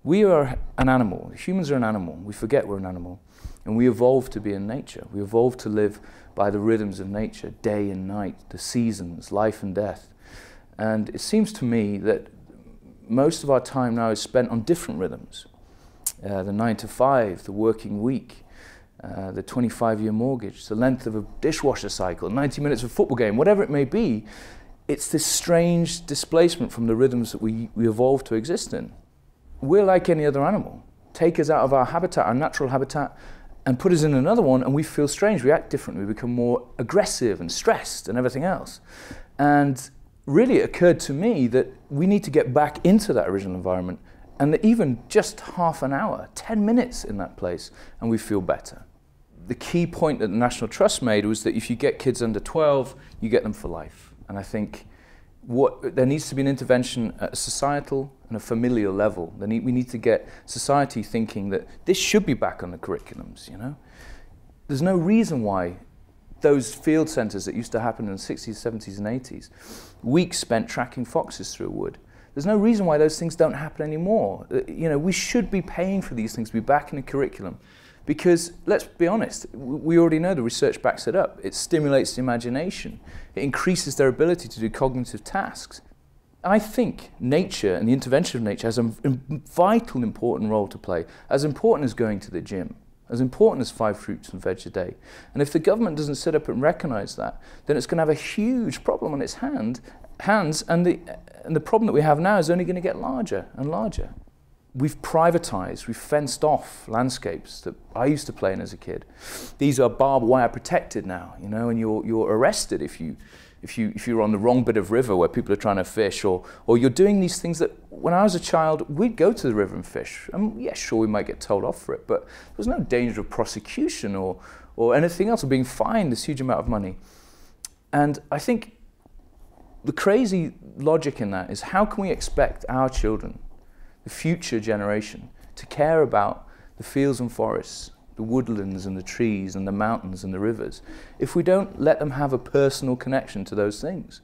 We are an animal. Humans are an animal. We forget we're an animal. And we evolved to be in nature. We evolved to live by the rhythms of nature, day and night, the seasons, life and death. And it seems to me that most of our time now is spent on different rhythms. The 9 to 5, the working week, the 25-year mortgage, the length of a dishwasher cycle, 90 minutes of a football game, whatever it may be. It's this strange displacement from the rhythms that we evolved to exist in. We're like any other animal. Take us out of our habitat, our natural habitat, and put us in another one, and we feel strange, we act differently, we become more aggressive and stressed and everything else. And really it occurred to me that we need to get back into that original environment, and that even just half an hour, 10 minutes in that place, and we feel better. The key point that the National Trust made was that if you get kids under 12, you get them for life. And I think there needs to be an intervention at a societal and a familial level. We need to get society thinking that this should be back on the curriculums, you know? There's no reason why those field centres that used to happen in the 60s, 70s and 80s, weeks spent tracking foxes through a wood, there's no reason why those things don't happen anymore. You know, we should be paying for these things to be back in the curriculum. Because, let's be honest, we already know the research backs it up. It stimulates the imagination. It increases their ability to do cognitive tasks. I think nature and the intervention of nature has a vital, important role to play, as important as going to the gym, as important as 5 fruits and veg a day. And if the government doesn't sit up and recognise that, then it's going to have a huge problem on its hands, and the problem that we have now is only going to get larger and larger. We've privatised, we've fenced off landscapes that I used to play in as a kid. These are barbed wire protected now, you know, and you're arrested if you're on the wrong bit of river where people are trying to fish, or you're doing these things that when I was a child, we'd go to the river and fish. And yeah, sure, we might get told off for it, but there was no danger of prosecution or anything else, or being fined this huge amount of money. And I think the crazy logic in that is, how can we expect our children, the future generation, to care about the fields and forests, the woodlands and the trees and the mountains and the rivers, if we don't let them have a personal connection to those things?